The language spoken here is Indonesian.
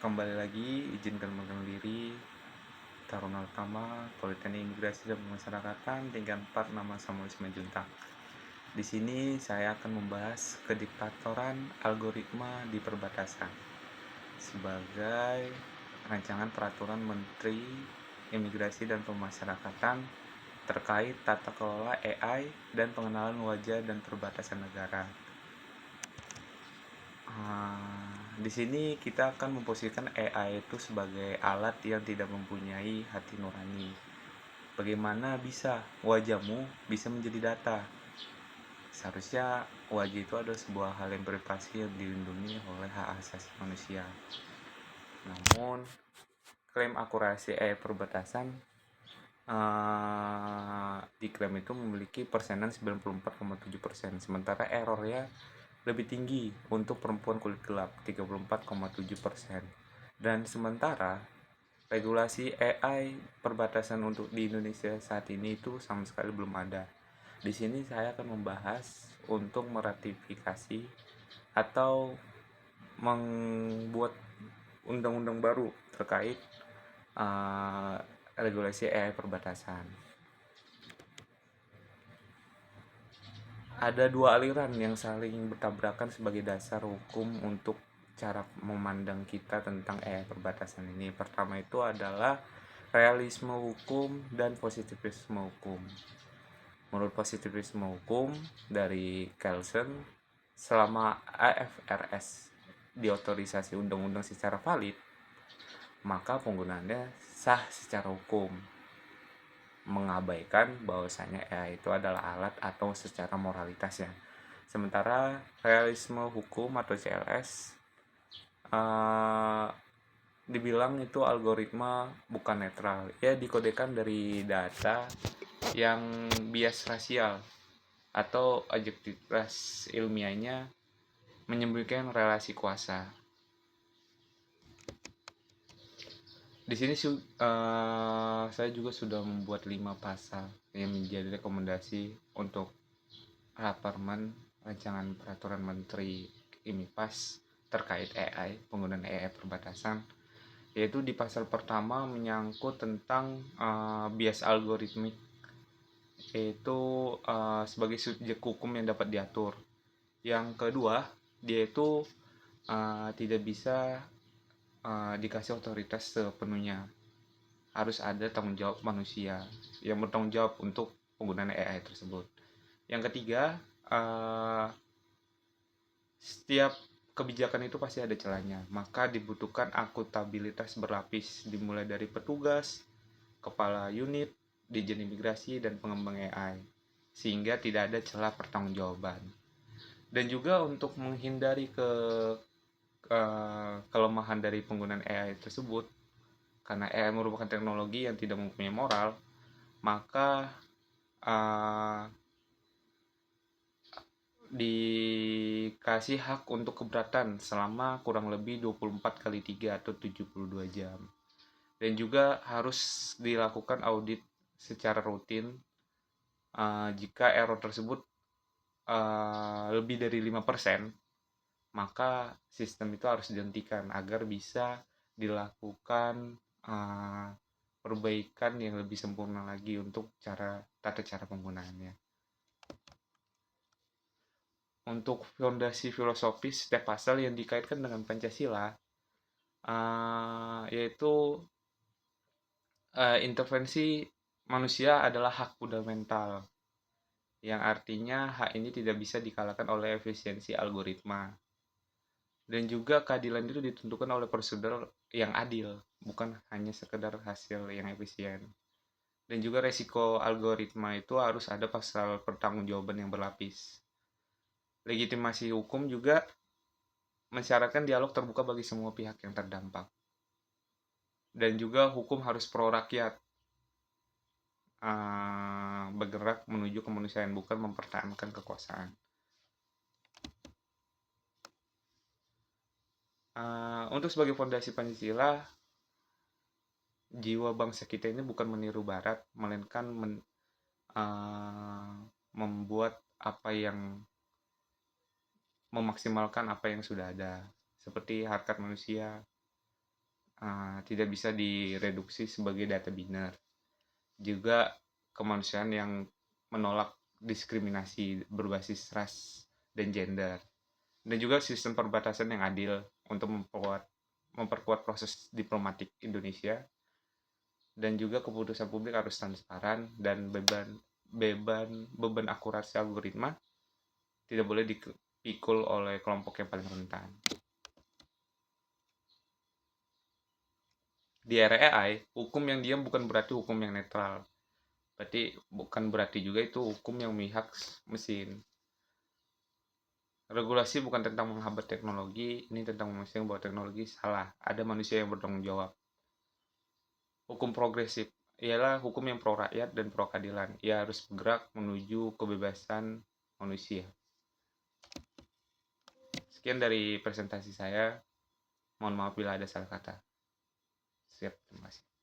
Kembali lagi, izinkan mengenal diri. Taruna Utama, Politeknik Imigrasi dan Pemasyarakatan, tingkat 4, nama Samuel Simanjuntak. Di sini saya akan membahas kediktatoran algoritma di perbatasan sebagai rancangan peraturan Menteri Imigrasi dan Pemasyarakatan terkait tata kelola AI dan pengenalan wajah dan perbatasan negara. Di sini kita akan memposisikan AI itu sebagai alat yang tidak mempunyai hati nurani. Bagaimana bisa wajahmu bisa menjadi data? Seharusnya wajah itu adalah sebuah hal yang privasi yang dilindungi oleh hak asasi manusia. Namun, klaim akurasi AI perbatasan diklaim itu memiliki persenan 94,7%, sementara errornya lebih tinggi untuk perempuan kulit gelap 34,7%. Dan sementara regulasi AI perbatasan untuk di Indonesia saat ini itu sama sekali belum ada. Di sini saya akan membahas untuk meratifikasi atau membuat undang-undang baru terkait regulasi AI perbatasan. Ada dua aliran yang saling bertabrakan sebagai dasar hukum untuk cara memandang kita tentang perbatasan ini. Pertama itu adalah realisme hukum dan positivisme hukum. Menurut positivisme hukum dari Kelsen, selama AFRS diotorisasi undang-undang secara valid, maka penggunaannya sah secara hukum, mengabaikan bahwasanya AI itu adalah alat atau secara moralitasnya. Sementara realisme hukum atau CLS dibilang itu algoritma bukan netral, ya dikodekan dari data yang bias rasial atau adjektivitas ilmiahnya menyembunyikan relasi kuasa. Di sini saya juga sudah membuat 5 pasal yang menjadi rekomendasi untuk Rapermen Rancangan Peraturan Menteri IMIPAS terkait AI, penggunaan AI perbatasan, yaitu di pasal pertama menyangkut tentang bias algoritmik, yaitu sebagai subjek hukum yang dapat diatur. Yang kedua, dia itu tidak bisa dikasih otoritas sepenuhnya. Harus ada tanggung jawab manusia yang bertanggung jawab untuk penggunaan AI tersebut. Yang ketiga, setiap kebijakan itu pasti ada celahnya, maka dibutuhkan akuntabilitas berlapis, dimulai dari petugas, kepala unit, Dijen Imigrasi, dan pengembang AI, sehingga tidak ada celah pertanggungjawaban. Dan juga untuk menghindari kelemahan dari penggunaan AI tersebut, karena AI merupakan teknologi yang tidak mempunyai moral, maka dikasih hak untuk keberatan selama kurang lebih 24 kali 3 atau 72 jam. Dan juga harus dilakukan audit secara rutin jika error tersebut lebih dari 5%, maka sistem itu harus dihentikan agar bisa dilakukan perbaikan yang lebih sempurna lagi untuk tata cara penggunaannya. Untuk fondasi filosofis setiap pasal yang dikaitkan dengan Pancasila, yaitu intervensi manusia adalah hak fundamental, yang artinya hak ini tidak bisa dikalahkan oleh efisiensi algoritma. Dan juga keadilan itu ditentukan oleh prosedur yang adil, bukan hanya sekedar hasil yang efisien. Dan juga resiko algoritma itu harus ada pasal pertanggungjawaban yang berlapis. Legitimasi hukum juga mensyaratkan dialog terbuka bagi semua pihak yang terdampak. Dan juga hukum harus pro rakyat, bergerak menuju kemanusiaan, bukan mempertahankan kekuasaan. Untuk sebagai fondasi Pancasila, jiwa bangsa kita ini bukan meniru Barat, melainkan membuat memaksimalkan apa yang sudah ada, seperti harkat manusia, tidak bisa direduksi sebagai data biner. Juga kemanusiaan yang menolak diskriminasi berbasis ras dan gender. Dan juga sistem perbatasan yang adil untuk memperkuat proses diplomatik Indonesia. Dan juga keputusan publik harus transparan dan beban akurasi algoritma tidak boleh dipikul oleh kelompok yang paling rentan. Di era AI, hukum yang diam bukan berarti hukum yang netral. Berarti bukan berarti juga itu hukum yang memihak mesin. Regulasi bukan tentang menghambat teknologi, ini tentang memastikan bahwa teknologi salah. Ada manusia yang bertanggung jawab. Hukum progresif ialah hukum yang pro rakyat dan pro keadilan. Ia harus bergerak menuju kebebasan manusia. Sekian dari presentasi saya. Mohon maaf bila ada salah kata. Siap, terima kasih.